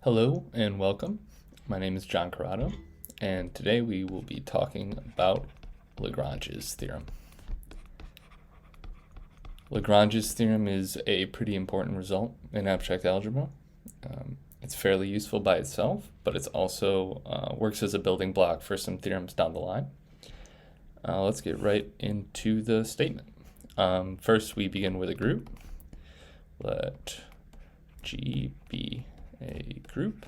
Hello and welcome. My name is John Corrado, and today we will be talking about Lagrange's theorem. Lagrange's theorem is a pretty important result in abstract algebra. It's fairly useful by itself, but it's also works as a building block for some theorems down the line. Let's get right into the statement. First, we begin with a group. Let G be a group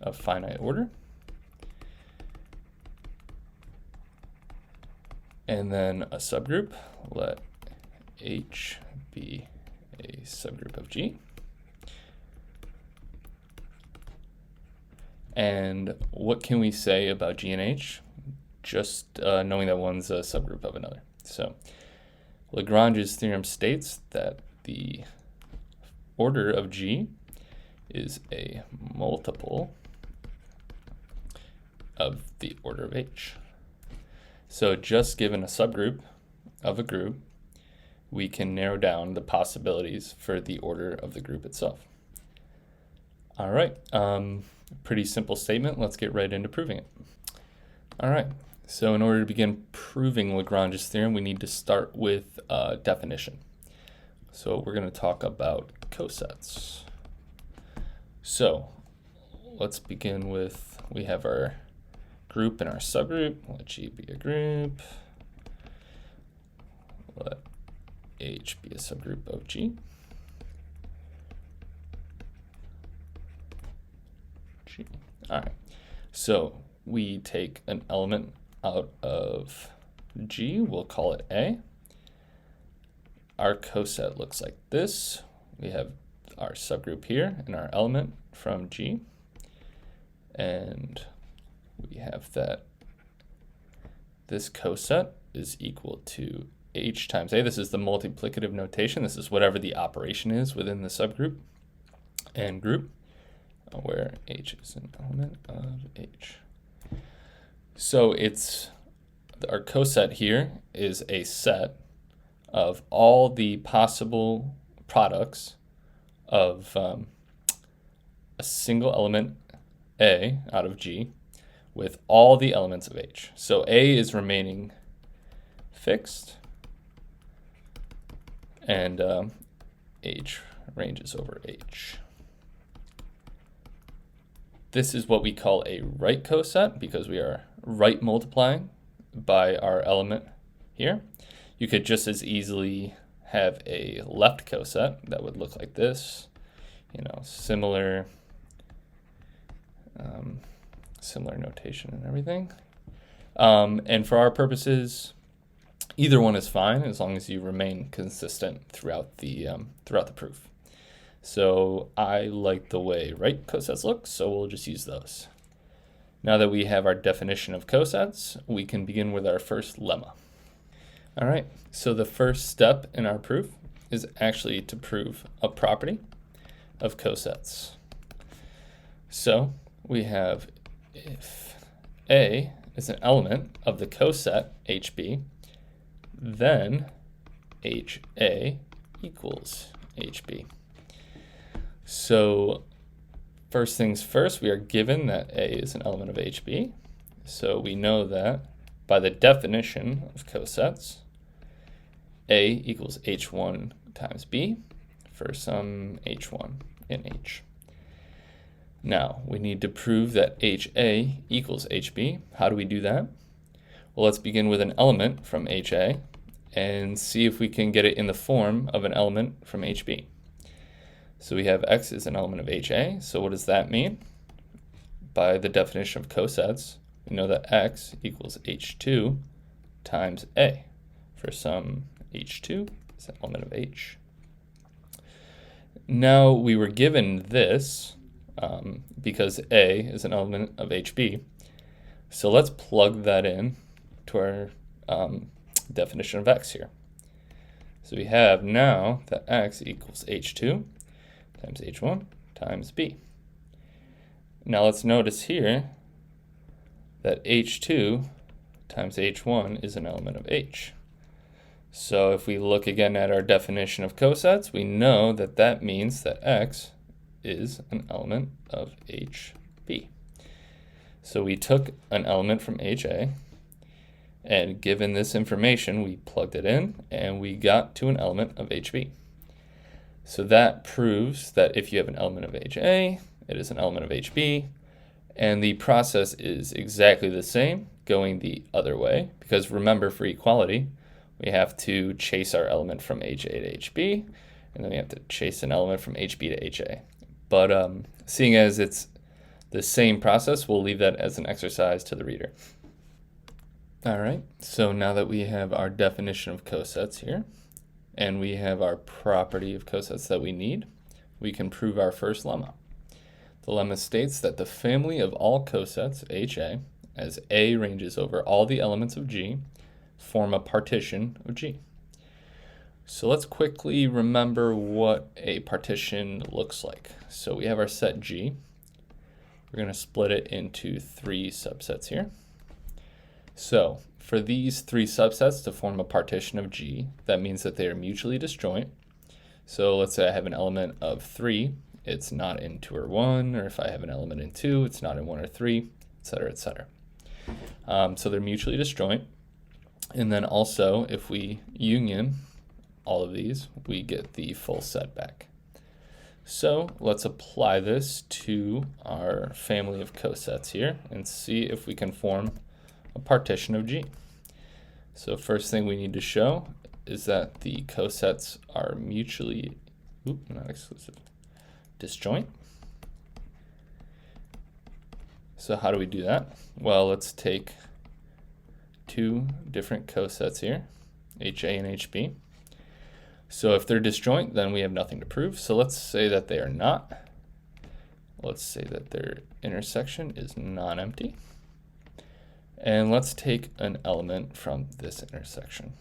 of finite order. And then a subgroup. Let H be a subgroup of G. And what can we say about G and H? Just knowing that one's a subgroup of another. So Lagrange's theorem states that the order of G is a multiple of the order of H. So just given a subgroup of a group, we can narrow down the possibilities for the order of the group itself. All right, pretty simple statement. Let's get right into proving it. All right, so in order to begin proving Lagrange's theorem, we need to start with a definition. So we're going to talk about cosets. So let's begin with, we have our group and our subgroup. Let G be a group. Let H be a subgroup of G. G. All right. So we take an element out of G. We'll call it A. Our coset looks like this. We have our subgroup here and our element from G. And we have that this coset is equal to H times A. This is the multiplicative notation. This is whatever the operation is within the subgroup and group, where H is an element of H. So it's our coset here is a set of all the possible products of a single element A out of G with all the elements of H. So A is remaining fixed, and H ranges over H. This is what we call a right coset because we are right multiplying by our element here. You could just as easily have a left coset that would look like this, similar notation and everything. And for our purposes, either one is fine as long as you remain consistent throughout the proof. So I like the way right cosets look, so we'll just use those. Now that we have our definition of cosets, we can begin with our first lemma. All right, so the first step in our proof is actually to prove a property of cosets. So we have if A is an element of the coset HB, then HA equals HB. So first things first, we are given that A is an element of HB. So we know that by the definition of cosets, A equals H1 times B for some H1 in H. Now, we need to prove that HA equals HB. How do we do that? Well, let's begin with an element from HA and see if we can get it in the form of an element from HB. So we have X is an element of HA. So what does that mean? By the definition of cosets, we know that X equals H2 times A for some H2 is an element of H. Now we were given this because A is an element of HB. So let's plug that in to our definition of X here. So we have now that X equals H2 times H1 times B. Now let's notice here that H2 times H1 is an element of H. So if we look again at our definition of cosets, we know that that means that X is an element of HB. So we took an element from HA, and given this information, we plugged it in, and we got to an element of HB. So that proves that if you have an element of HA, it is an element of HB, and the process is exactly the same going the other way, because remember, for equality, we have to chase our element from HA to HB, and then we have to chase an element from HB to HA. But seeing as it's the same process, we'll leave that as an exercise to the reader. All right, so now that we have our definition of cosets here, and we have our property of cosets that we need, we can prove our first lemma. The lemma states that the family of all cosets, HA, as A ranges over all the elements of G, form a partition of G. So let's quickly remember what a partition looks like. So we have our set G. We're going to split it into 3 subsets here. So for these 3 subsets to form a partition of G, that means that they are mutually disjoint. So let's say I have an element of 3, it's not in 2 or 1, or if I have an element in 2, it's not in 1 or 3, etc., etc. So they're mutually disjoint. And then also, if we union all of these, we get the full set back. So let's apply this to our family of cosets here and see if we can form a partition of G. So first thing we need to show is that the cosets are mutually, not exclusive, disjoint. So how do we do that? Well, let's take 2 different cosets here, HA and HB. So if they're disjoint, then we have nothing to prove. So let's say that they are not. Let's say that their intersection is non-empty. And let's take an element from this intersection.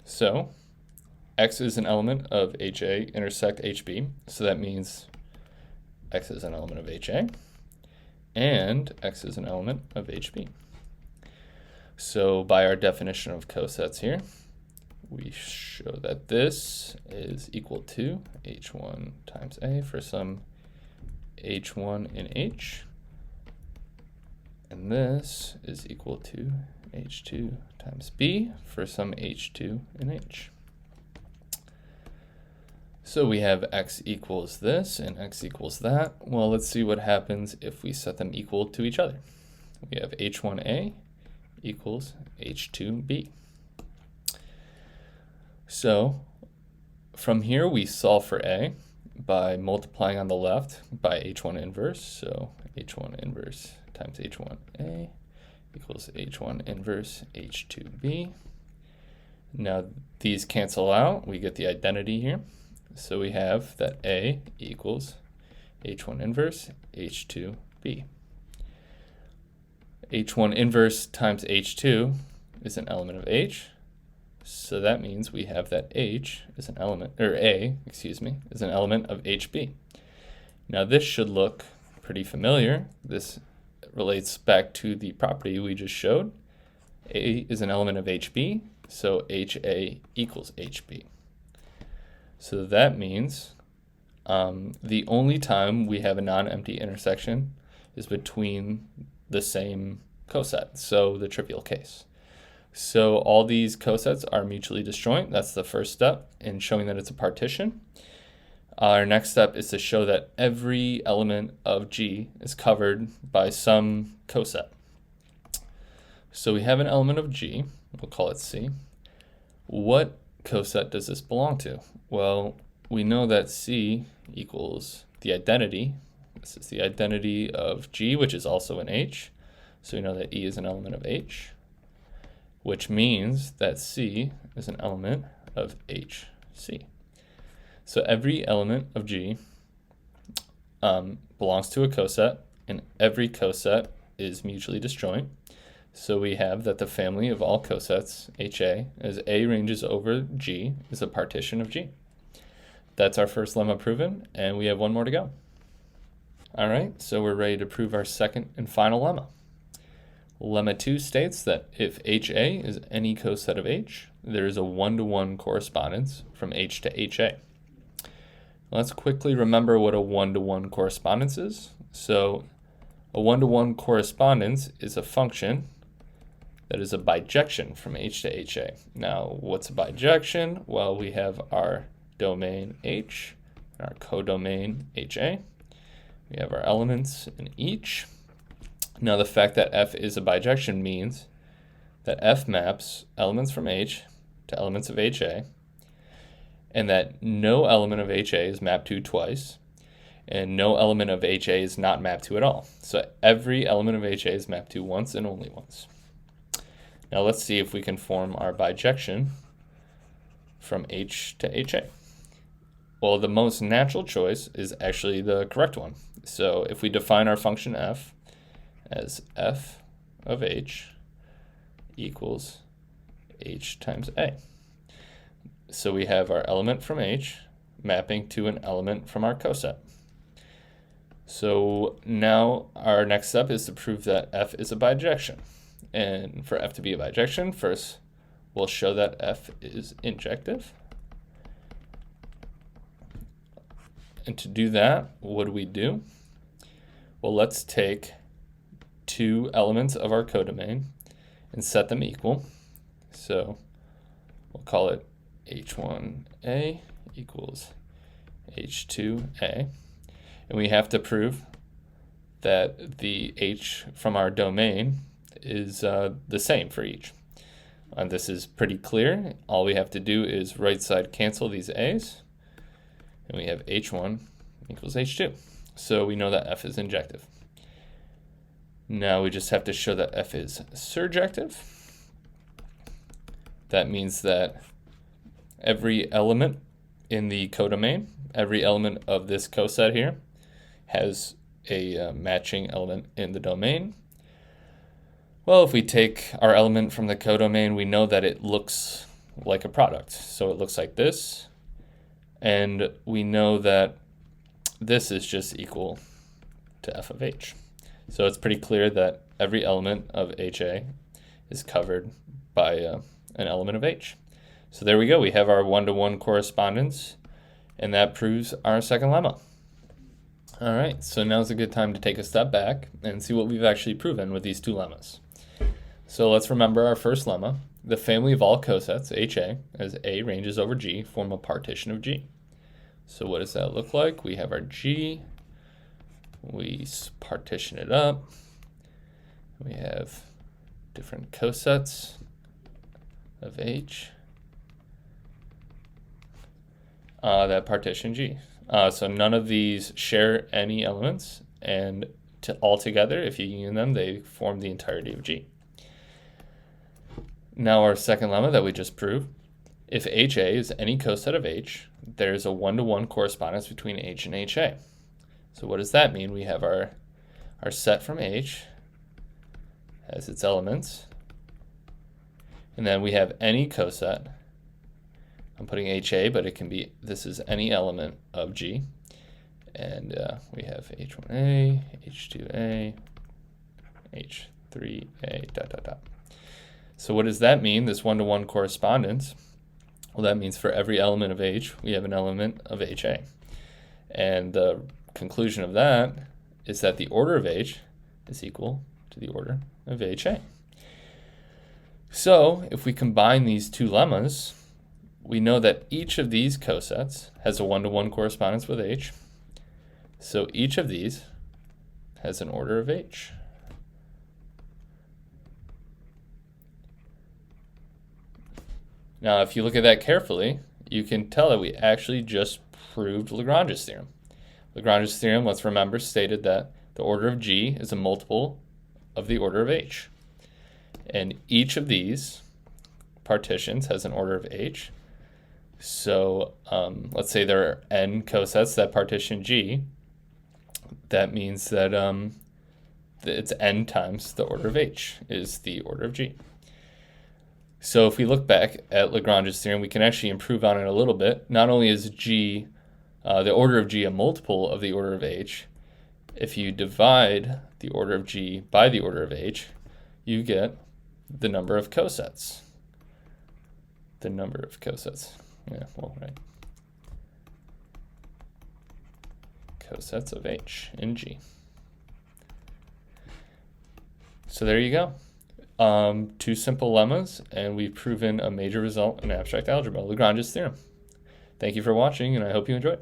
So X is an element of HA intersect HB. So that means X is an element of HA. And X is an element of HB. So by our definition of cosets here, we show that this is equal to H1 times A for some H1 in H. And this is equal to H2 times B for some H2 in H. So we have X equals this and X equals that. Well, let's see what happens if we set them equal to each other. We have H1A equals H2B. So from here, we solve for A by multiplying on the left by H1 inverse. So H1 inverse times H1A equals H1 inverse H2B. Now these cancel out. We get the identity here. So we have that A equals H1 inverse H2B. H1 inverse times H2 is an element of H. So that means we have that H is an element, or A, excuse me, is an element of HB. Now this should look pretty familiar. This relates back to the property we just showed. A is an element of HB, so HA equals HB. So that means the only time we have a non-empty intersection is between the same coset, so the trivial case. So all these cosets are mutually disjoint. That's the first step in showing that it's a partition. Our next step is to show that every element of G is covered by some coset. So we have an element of G, we'll call it C. What coset does this belong to? Well, we know that C equals the identity. This is the identity of G, which is also an H. So we know that E is an element of H, which means that C is an element of HC. So every element of G belongs to a coset, and every coset is mutually disjoint. So we have that the family of all cosets, HA, as A ranges over G, is a partition of G. That's our first lemma proven, and we have one more to go. All right, so we're ready to prove our second and final lemma. Lemma 2 states that if HA is any coset of H, there is a one-to-one correspondence from H to HA. Let's quickly remember what a one-to-one correspondence is. So a one-to-one correspondence is a function that is a bijection from H to HA. Now, what's a bijection? Well, we have our domain H and our codomain HA. We have our elements in each. Now, the fact that F is a bijection means that F maps elements from H to elements of HA, and that no element of HA is mapped to twice, and no element of HA is not mapped to at all. So every element of HA is mapped to once and only once. Now let's see if we can form our bijection from H to HA. Well, the most natural choice is actually the correct one. So if we define our function f as f of h equals h times a. So we have our element from H mapping to an element from our coset. So now our next step is to prove that F is a bijection. And for F to be a bijection, first we'll show that F is injective. And to do that, what do we do? Well, let's take two elements of our codomain and set them equal. So we'll call it H1A equals H2A. And we have to prove that the H from our domain is the same for each. This is pretty clear. All we have to do is right side cancel these A's, and we have H1 equals H2. So we know that F is injective. Now we just have to show that F is surjective. That means that every element in the codomain, every element of this coset here, has a matching element in the domain. Well, if we take our element from the codomain, we know that it looks like a product. So it looks like this, and we know that this is just equal to f of h. So it's pretty clear that every element of HA is covered by an element of H. So there we go. We have our one-to-one correspondence, and that proves our second lemma. All right, so now's a good time to take a step back and see what we've actually proven with these two lemmas. So let's remember our first lemma. The family of all cosets, HA, as A ranges over G, form a partition of G. So what does that look like? We have our G. We partition it up. We have different cosets of H that partition G. So none of these share any elements, and altogether, if you union them, they form the entirety of G. Now our second lemma that we just proved, if HA is any coset of H, there's a one-to-one correspondence between H and HA. So what does that mean? We have our set from H as its elements, and then we have any coset. I'm putting HA, but it can be, this is any element of G. And we have H1A, H2A, H3A, dot, dot, dot. So what does that mean, this one-to-one correspondence? Well, that means for every element of H, we have an element of HA. And the conclusion of that is that the order of H is equal to the order of HA. So if we combine these two lemmas, we know that each of these cosets has a one-to-one correspondence with H. So each of these has an order of H. Now, if you look at that carefully, you can tell that we actually just proved Lagrange's theorem. Lagrange's theorem, let's remember, stated that the order of G is a multiple of the order of H. And each of these partitions has an order of H. So let's say there are n cosets that partition G. That means that it's n times the order of H is the order of G. So if we look back at Lagrange's theorem, we can actually improve on it a little bit. Not only is G, the order of G, a multiple of the order of H, if you divide the order of G by the order of H, you get the number of cosets. The number of cosets. Yeah, well, right. cosets of H in G. So there you go. Two simple lemmas, and we've proven a major result in abstract algebra, Lagrange's theorem. Thank you for watching, and I hope you enjoyed.